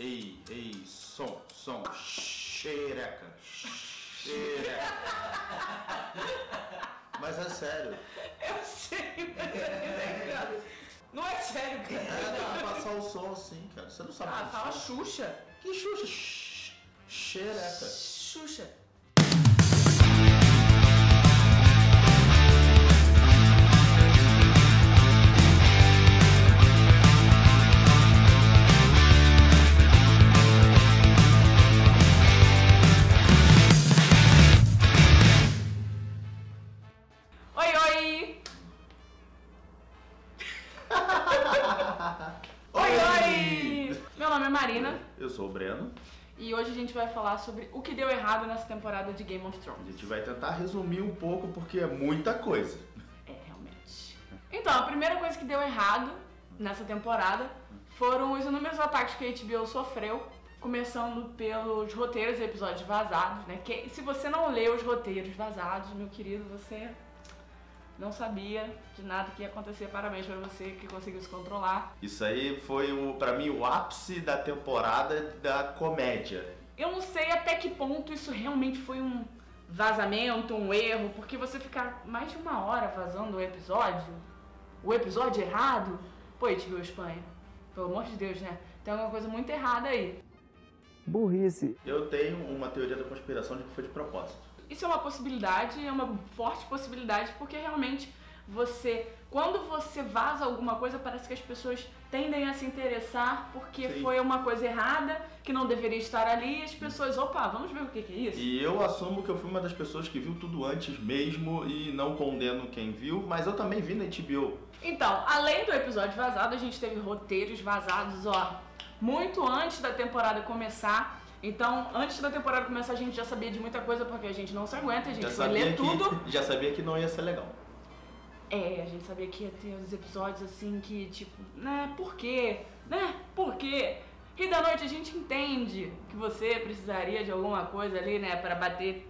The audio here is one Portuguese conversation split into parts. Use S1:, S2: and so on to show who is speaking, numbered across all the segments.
S1: Ei, som, xereca. Mas é sério.
S2: Eu sei, mas não é sério, cara.
S1: É, pra passar o som assim, cara. Você não sabe.
S2: Ah, fala Xuxa.
S1: Que Xuxa? Xereca.
S2: Xuxa. Meu nome é Marina.
S1: Eu sou o Breno.
S2: E hoje a gente vai falar sobre o que deu errado nessa temporada de Game of Thrones.
S1: A gente vai tentar resumir um pouco porque é muita coisa.
S2: É, realmente. Então, a primeira coisa que deu errado nessa temporada foram os inúmeros ataques que a HBO sofreu, começando pelos roteiros e episódios vazados, né? Que se você não leu os roteiros vazados, meu querido, você não sabia de nada que ia acontecer. Parabéns pra você que conseguiu se controlar.
S1: Isso aí foi, pra mim, o ápice da temporada da comédia.
S2: Eu não sei até que ponto isso realmente foi um vazamento, um erro, porque você ficar mais de uma hora vazando o episódio errado, pô, HBO Espanha, pelo amor de Deus, né? Tem alguma coisa muito errada aí.
S3: Burrice.
S1: Eu tenho uma teoria da conspiração de que foi de propósito.
S2: Isso é uma possibilidade, é uma forte possibilidade, porque realmente quando você vaza alguma coisa, parece que as pessoas tendem a se interessar porque
S1: Sim.
S2: foi uma coisa errada, que não deveria estar ali, e as pessoas, opa, vamos ver o que é isso?
S1: E eu assumo que eu fui uma das pessoas que viu tudo antes mesmo e não condeno quem viu, mas eu também vi na HBO.
S2: Então, além do episódio vazado, a gente teve roteiros vazados, muito antes da temporada começar. Então, antes da temporada começar, a gente já sabia de muita coisa, porque a gente não se aguenta, a gente vai ler tudo.
S1: Já sabia que não ia ser legal.
S2: É, a gente sabia que ia ter os episódios assim que, tipo, né, por quê? Né, por quê? E da noite a gente entende que você precisaria de alguma coisa ali, né, para bater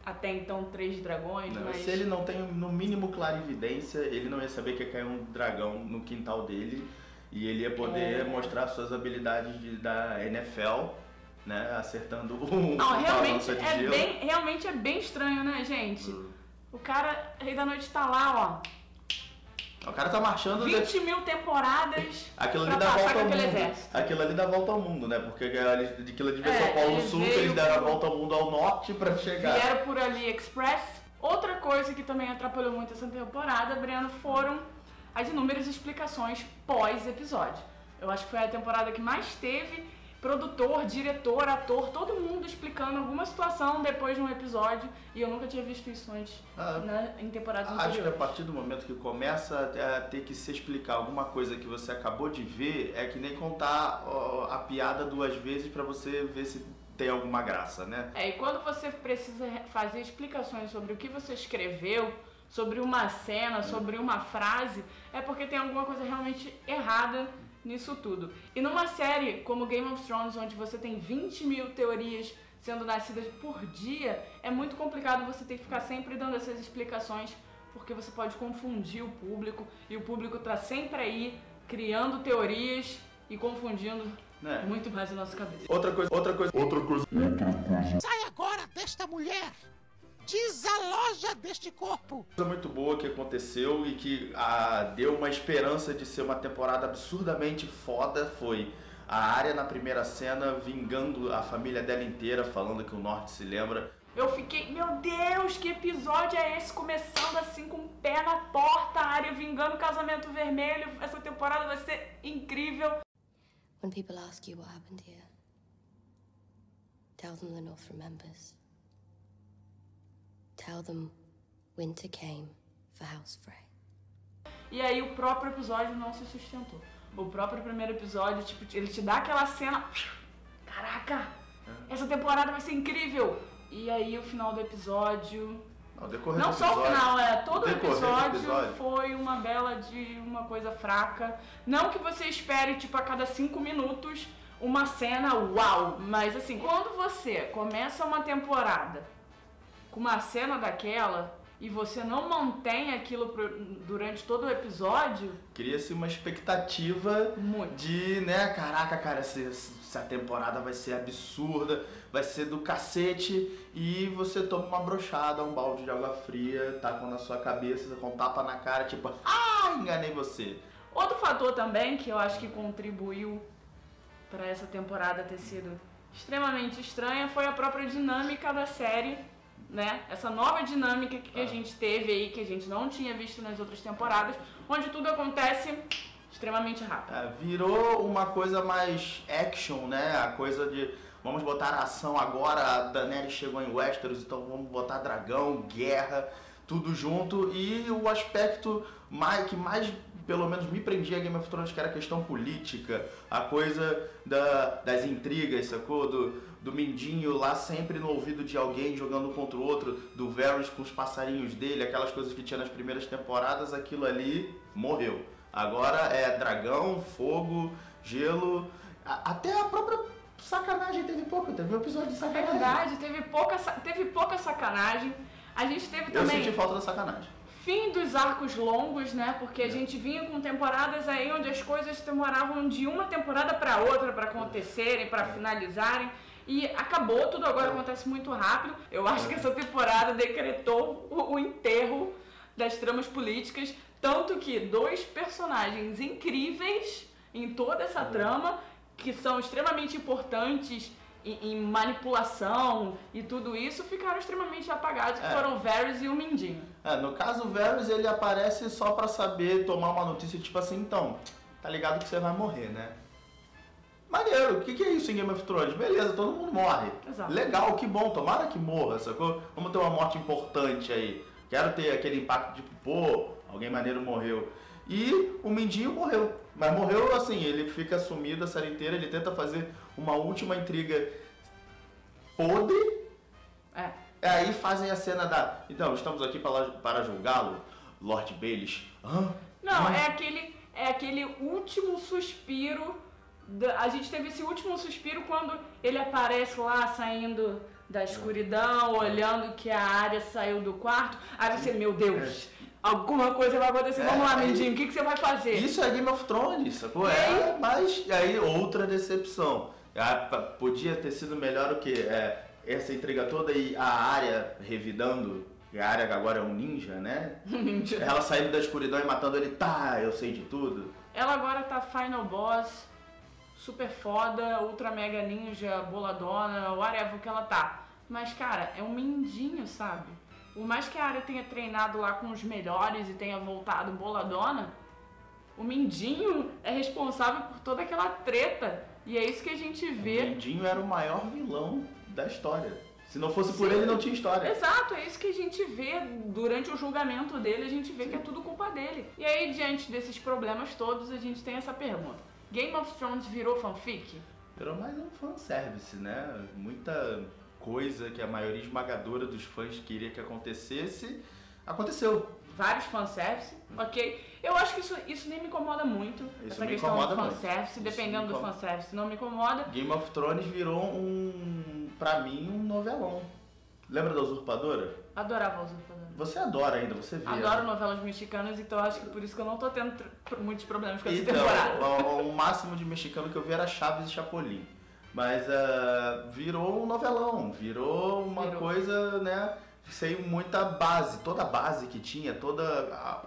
S2: até então 3 dragões,
S1: Não,
S2: mas...
S1: Se ele não tem, no mínimo, clarividência, ele não ia saber que ia cair um dragão no quintal dele e ele ia poder mostrar suas habilidades da NFL, né, acertando
S2: Não, realmente
S1: balança de gelo.
S2: realmente é bem estranho, né, gente? O cara, Rei da Noite tá lá,
S1: O cara tá marchando...
S2: 20 mil temporadas
S1: Aquilo
S2: pra
S1: ali dá
S2: passar
S1: volta
S2: com
S1: ao
S2: aquele
S1: mundo.
S2: exército.
S1: Aquilo ali dá volta ao mundo, né? Porque aquilo ali devia São Paulo
S2: ele
S1: Sul,
S2: veio
S1: eles deram a
S2: por-
S1: volta ao mundo ao norte pra chegar.
S2: Vieram por AliExpress. Outra coisa que também atrapalhou muito essa temporada, Breno, foram as inúmeras explicações pós-episódio. Eu acho que foi a temporada que mais teve produtor, diretor, ator, todo mundo explicando alguma situação depois de um episódio, e eu nunca tinha visto isso antes em temporadas
S1: Acho que a
S2: anteriores.
S1: partir do momento que começa a ter que se explicar alguma coisa que você acabou de ver, é que nem contar a piada 2 vezes pra você ver se tem alguma graça, né?
S2: E quando você precisa fazer explicações sobre o que você escreveu, sobre uma cena, sobre uma frase, é porque tem alguma coisa realmente errada nisso tudo. E numa série como Game of Thrones, onde você tem 20 mil teorias sendo nascidas por dia, é muito complicado você ter que ficar sempre dando essas explicações, porque você pode confundir o público, e o público tá sempre aí criando teorias e confundindo muito mais a nossa cabeça.
S1: Outra coisa.
S4: Sai agora desta mulher! Desaloja deste corpo!
S1: Coisa muito boa que aconteceu e que deu uma esperança de ser uma temporada absurdamente foda foi a Arya na primeira cena vingando a família dela inteira, falando que o norte se lembra.
S2: Eu fiquei, meu Deus, que episódio é esse? Começando assim com o pé na porta, a Arya vingando o casamento vermelho. Essa temporada vai ser incrível.
S5: When people ask you what happened here, tell them the North remembers. Tell them winter came for House Frey.
S2: E aí o próprio episódio não se sustentou. O próprio primeiro episódio, tipo, ele te dá aquela cena, caraca, essa temporada vai ser incrível. E aí o final do episódio, não só o final, todo o episódio foi uma bela de uma coisa fraca. Não que você espere, tipo, a cada 5 minutos uma cena uau, mas assim, quando você começa uma temporada com uma cena daquela, e você não mantém aquilo durante todo o episódio...
S1: Cria-se uma expectativa
S2: Muito.
S1: de, né, caraca, cara, essa temporada vai ser absurda, vai ser do cacete, e você toma uma brochada, um balde de água fria, tacam na sua cabeça, com um tapa na cara, tipo, enganei você.
S2: Outro fator também que eu acho que contribuiu para essa temporada ter sido extremamente estranha foi a própria dinâmica da série, né? Essa nova dinâmica que a gente teve aí, que a gente não tinha visto nas outras temporadas, onde tudo acontece extremamente rápido.
S1: Virou uma coisa mais action, né? A coisa de vamos botar a ação agora, a Daenerys chegou em Westeros, então vamos botar dragão, guerra, tudo junto, e o aspecto que mais pelo menos me prendia a Game of Thrones, que era a questão política, a coisa das intrigas, sacou? Do Mindinho lá sempre no ouvido de alguém jogando contra o outro, do Varys com os passarinhos dele, aquelas coisas que tinha nas primeiras temporadas, aquilo ali morreu. Agora é dragão, fogo, gelo, até a própria sacanagem teve um episódio de
S2: É
S1: sacanagem.
S2: verdade, teve pouca sacanagem. A gente teve também...
S1: Eu senti falta da sacanagem.
S2: Fim dos arcos longos, né? Porque a gente vinha com temporadas aí onde as coisas demoravam de uma temporada para outra para acontecerem, para finalizarem. E acabou, tudo agora acontece muito rápido. Eu acho que essa temporada decretou o enterro das tramas políticas. Tanto que 2 personagens incríveis em toda essa trama, que são extremamente importantes em manipulação e tudo isso, ficaram extremamente apagados, que foram o Varys e o Mindinho.
S1: No caso, o Varys, ele aparece só pra saber tomar uma notícia, tipo assim, então, tá ligado que você vai morrer, né? Maneiro, o que é isso em Game of Thrones? Beleza, todo mundo morre.
S2: Exato.
S1: Legal, que bom, tomara que morra, sacou? Vamos ter uma morte importante aí. Quero ter aquele impacto de, pô, alguém maneiro morreu. E o Mindinho morreu. Mas morreu assim, ele fica sumido a série inteira, ele tenta fazer uma última intriga podre. Aí fazem a cena da... Então, estamos aqui para julgá-lo, Lord Baelish.
S2: Não, é aquele último suspiro. A gente teve esse último suspiro quando ele aparece lá saindo da escuridão, olhando que a Arya saiu do quarto. Aí você, meu Deus, alguma coisa vai acontecer. Vamos lá, Mindinho, o que você vai fazer?
S1: Isso é Game of Thrones, sacou? Mas aí outra decepção. Podia ter sido melhor o quê? Essa intriga toda e a Arya revidando. A Arya que agora é um ninja, né?
S2: Ninja.
S1: Ela saindo da escuridão e matando ele. Tá, eu sei de tudo.
S2: Ela agora tá final boss, super foda, ultra mega ninja, boladona, whatever que ela tá. Mas, cara, é um Mindinho, sabe? Por mais que a Arya tenha treinado lá com os melhores e tenha voltado boladona, o Mindinho é responsável por toda aquela treta. E é isso que a gente vê.
S1: O Mindinho era o maior vilão da história. Se não fosse por ele, não tinha história.
S2: Exato, é isso que a gente vê durante o julgamento dele, a gente vê que é tudo culpa dele. E aí, diante desses problemas todos, a gente tem essa pergunta. Game of Thrones virou fanfic?
S1: Virou mais um fanservice, né? Muita coisa que a maioria esmagadora dos fãs queria que acontecesse, aconteceu.
S2: Vários fanservice, ok? Eu acho que isso nem me incomoda muito, essa questão do fanservice, dependendo do fanservice, não me incomoda.
S1: Game of Thrones virou pra mim, um novelão. Lembra da Usurpadora?
S2: Adorava a Usurpadora.
S1: Você adora ainda, você vê.
S2: Adoro novelas mexicanas, então acho que por isso que eu não tô tendo muitos problemas com essa
S1: então,
S2: temporada.
S1: O máximo de mexicano que eu vi era Chaves e Chapolin. Mas virou um novelão, virou uma coisa, né, sem muita base. Toda a base que tinha, todo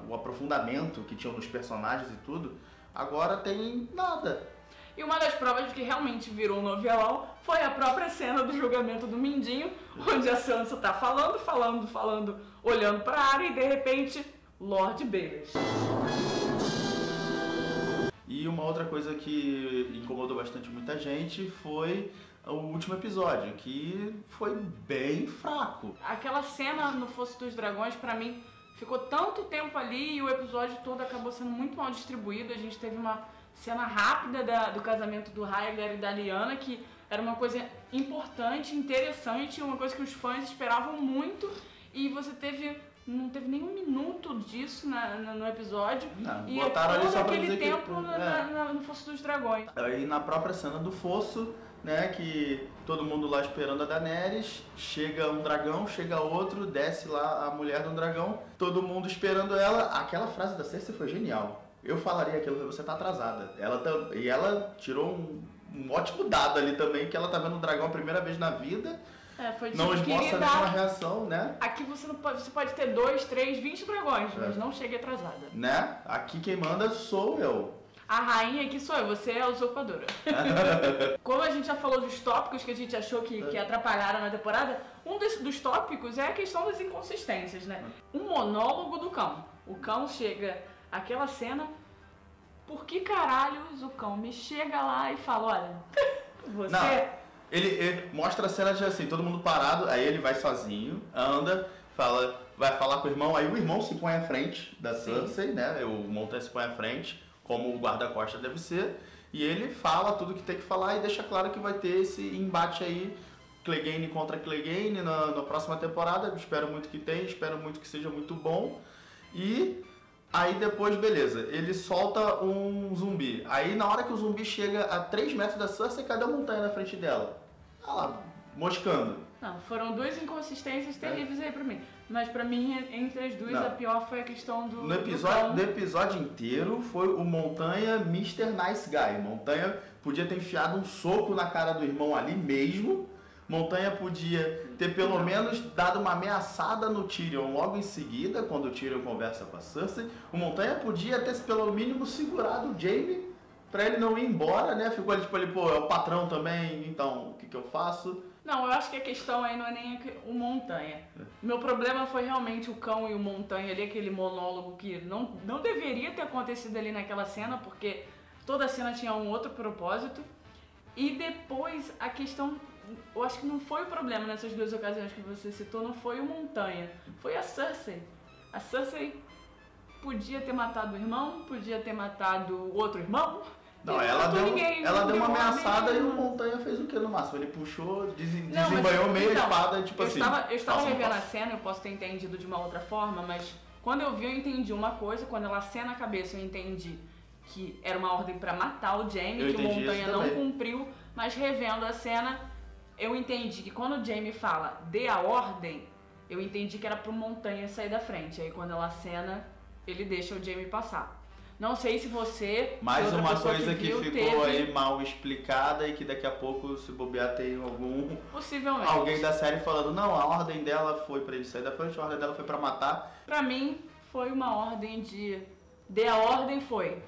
S1: o aprofundamento que tinha nos personagens e tudo, agora tem nada.
S2: E uma das provas de que realmente virou um novelão foi a própria cena do julgamento do Mindinho, onde a Sansa tá falando, olhando pra área e de repente, Lord Baelish.
S1: E uma outra coisa que incomodou bastante muita gente foi o último episódio, que foi bem fraco.
S2: Aquela cena no Fosso dos Dragões, pra mim, ficou tanto tempo ali e o episódio todo acabou sendo muito mal distribuído. A gente teve uma cena rápida do casamento do Rhaegar e da Lyanna, que era uma coisa importante, interessante, uma coisa que os fãs esperavam muito, e você não teve nenhum minuto disso no episódio.
S1: Não,
S2: e
S1: botaram ali só pra
S2: aquele
S1: dizer
S2: tempo
S1: que...
S2: no Fosso dos Dragões.
S1: E na própria cena do Fosso né, que todo mundo lá esperando a Daenerys, chega um dragão, chega outro, desce lá a mulher do dragão, todo mundo esperando ela. Aquela frase da Cersei foi genial. Eu falaria aquilo, você tá atrasada. E ela tirou um ótimo dado ali também, que ela tá vendo o dragão a primeira vez na vida.
S2: Foi tipo,
S1: não esboça nenhuma reação, né?
S2: Aqui você pode ter 2, 3, 20 dragões, mas não chegue atrasada.
S1: Né? Aqui quem manda sou eu.
S2: A rainha aqui sou eu, você é a usurpadora. Como a gente já falou dos tópicos que a gente achou que atrapalharam na temporada, um dos tópicos é a questão das inconsistências, né? Um monólogo do cão. O cão chega àquela cena, por que caralhos o cão me chega lá e fala, olha, você...
S1: Não. Ele mostra a cena de assim, todo mundo parado, aí ele vai sozinho, anda, vai falar com o irmão, aí o irmão se põe à frente da Cersei, né? O Montanha se põe à frente, como o guarda-costas deve ser, e ele fala tudo que tem que falar e deixa claro que vai ter esse embate aí, Clegane contra Clegane na próxima temporada. Espero muito que tenha, espero muito que seja muito bom. E aí depois, beleza, ele solta um zumbi. Aí na hora que o zumbi chega a 3 metros da Cersei, cadê a Montanha na frente dela? Tá lá, moscando.
S2: Não, foram duas inconsistências terríveis aí pra mim. Mas pra mim, entre as duas, a pior foi a questão do...
S1: No episódio inteiro, foi o Montanha Mr. Nice Guy. Montanha podia ter enfiado um soco na cara do irmão ali mesmo. Montanha podia ter pelo menos dado uma ameaçada no Tyrion logo em seguida, quando o Tyrion conversa com a Cersei. O Montanha podia ter pelo mínimo segurado o Jaime pra ele não ir embora, né? Ficou ali tipo, pô, é o patrão também, então o que eu faço?
S2: Não, eu acho que a questão aí não é nem o Montanha. Meu problema foi realmente o cão e o Montanha ali, aquele monólogo que não deveria ter acontecido ali naquela cena, porque toda a cena tinha um outro propósito. E depois a questão, eu acho que não foi o problema nessas duas ocasiões que você citou, não foi o Montanha, foi a Cersei. A Cersei podia ter matado o irmão, podia ter matado o outro irmão.
S1: Não, ela deu uma ameaçada e o Montanha fez o que no máximo? Ele puxou, desembanhou meio a espada, tipo assim...
S2: Eu estava revendo a cena, eu posso ter entendido de uma outra forma, mas quando eu vi, eu entendi uma coisa, quando ela acena a cabeça, eu entendi que era uma ordem pra matar o Jaime, que o Montanha não cumpriu, mas revendo a cena, eu entendi que quando o Jaime fala, dê a ordem, eu entendi que era pro Montanha sair da frente, aí quando ela acena, ele deixa o Jaime passar. Não sei se você...
S1: Mais uma coisa que ficou aí mal explicada e que daqui a pouco, se bobear, tem algum...
S2: Possivelmente.
S1: Alguém da série falando, não, a ordem dela foi pra ele sair da frente, a ordem dela foi pra matar.
S2: Pra mim, foi uma ordem de... Dê a ordem, foi.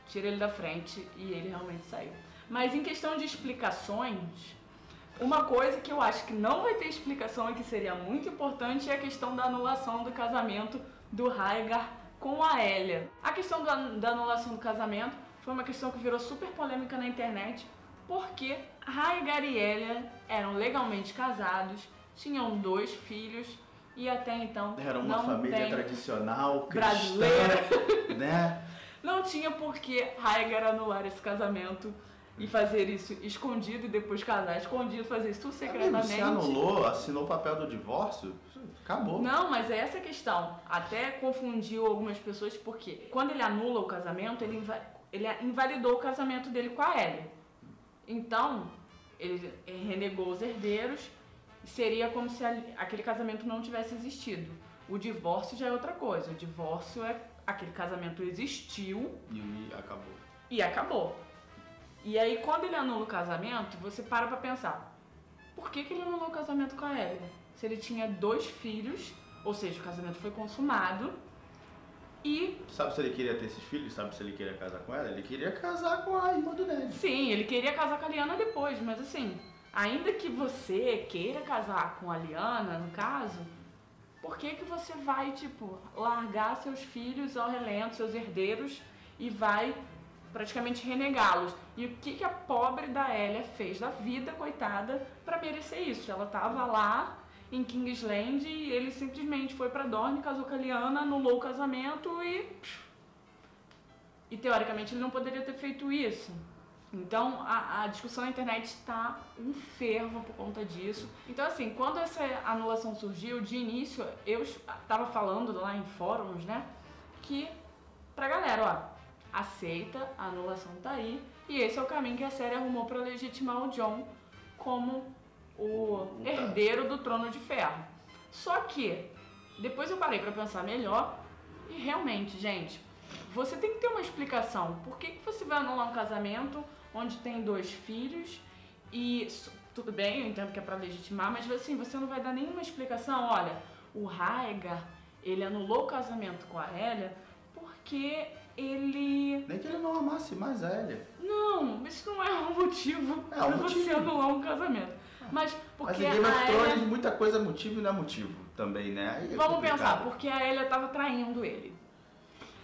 S2: Tira ele da frente e ele realmente saiu. Mas em questão de explicações, uma coisa que eu acho que não vai ter explicação e que seria muito importante é a questão da anulação do casamento do Rhaegar com a Elia. A questão da anulação do casamento foi uma questão que virou super polêmica na internet, porque Rhaegar e Elia eram legalmente casados, tinham 2 filhos e até então
S1: era uma família tradicional,
S2: brasileira,
S1: cristã, né?
S2: Não tinha por que Rhaegar anular esse casamento e fazer isso escondido e depois casar escondido, fazer isso tudo secretamente.
S1: Se anulou, assinou o papel do divórcio, acabou.
S2: Não, mas é essa a questão. Até confundiu algumas pessoas porque quando ele anula o casamento, ele invalidou o casamento dele com a Elia. Então, ele renegou os herdeiros e seria como se aquele casamento não tivesse existido. O divórcio já é outra coisa. O divórcio é aquele casamento existiu e acabou. E aí, quando ele anula o casamento, você para pra pensar, por que ele anulou o casamento com a Elia? Se ele tinha 2 filhos, ou seja, o casamento foi consumado e...
S1: Sabe se ele queria ter esses filhos? Sabe se ele queria casar com ela? Ele queria casar com a irmã do Ned.
S2: Sim, ele queria casar com a Lyanna depois, mas assim, ainda que você queira casar com a Lyanna, no caso, por que você vai, tipo, largar seus filhos ao relento, seus herdeiros, e vai praticamente renegá-los? E o que a pobre da Elia fez da vida, coitada, pra merecer isso? Ela tava lá em Kingsland e ele simplesmente foi pra Dorne, casou com a Lyanna, anulou o casamento e teoricamente ele não poderia ter feito isso. Então a discussão na internet está um fervo por conta disso. Então assim, quando essa anulação surgiu, de início eu estava falando lá em fóruns, né, que pra galera, ó, aceita, a anulação tá aí E esse é o caminho que a série arrumou para legitimar o Jon como o herdeiro do Trono de Ferro. Só que, depois eu parei para pensar melhor e realmente, gente, você tem que ter uma explicação. Por que você vai anular um casamento onde tem 2 filhos e... Tudo bem, eu entendo que é pra legitimar, mas assim, você não vai dar nenhuma explicação. Olha, o Rhaegar, ele anulou o casamento com a Elia porque ele...
S1: Nem que ele não amasse mais a Elia.
S2: Não, isso não é um motivo pra você
S1: motivo.
S2: anular um casamento. Mas porque
S1: Mas em Game of Thrones,
S2: Elia...
S1: muita coisa é motivo e não é motivo também, né? Aí é
S2: Vamos
S1: complicado.
S2: pensar, porque a Elia tava traindo ele.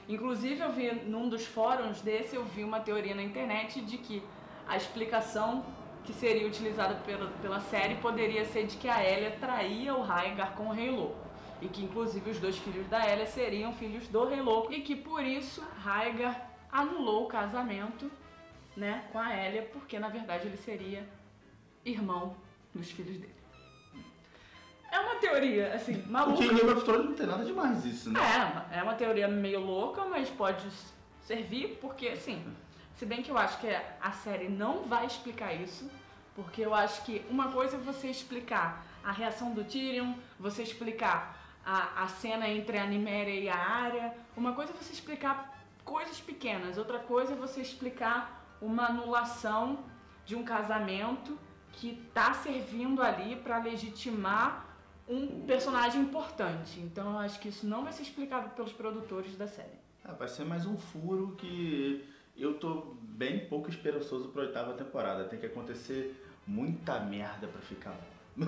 S2: Inclusive, eu vi num dos fóruns desse, eu vi uma teoria na internet de que a explicação que seria utilizada pela série poderia ser de que a Elia traía o Rhaegar com o Rei Louco. E que, inclusive, os 2 filhos da Elia seriam filhos do Rei Louco. E que, por isso, Rhaegar anulou o casamento, né, com a Elia, porque, na verdade, ele seria irmão dos filhos dele. É uma teoria, assim, maluca.
S1: Porque em Game of Thrones não tem nada demais isso, né?
S2: É uma teoria meio louca, mas pode servir, porque, assim... Se bem que eu acho que a série não vai explicar isso, porque eu acho que uma coisa é você explicar a reação do Tyrion, você explicar a cena entre a Nymeria e a Arya, uma coisa é você explicar coisas pequenas, outra coisa é você explicar uma anulação de um casamento que tá servindo ali para legitimar um personagem importante. Então eu acho que isso não vai ser explicado pelos produtores da série.
S1: Vai ser mais um furo que... Eu tô bem pouco esperançoso pra 8ª temporada. Tem que acontecer muita merda pra ficar bom.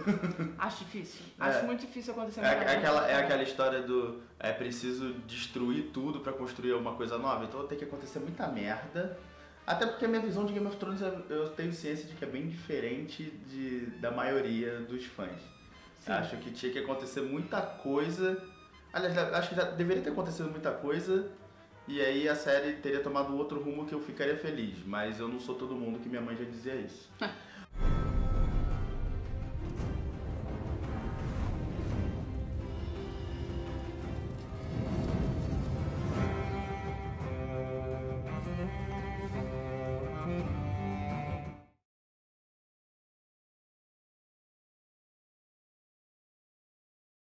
S2: Acho difícil. Acho muito difícil acontecer
S1: aquela história do... É preciso destruir tudo pra construir uma coisa nova. Então tem que acontecer muita merda. Até porque a minha visão de Game of Thrones, eu tenho ciência de que é bem diferente da maioria dos fãs.
S2: Sim.
S1: Acho que tinha que acontecer muita coisa. Aliás, acho que já deveria ter acontecido muita coisa. E aí a série teria tomado outro rumo que eu ficaria feliz, mas eu não sou todo mundo que minha mãe já dizia isso.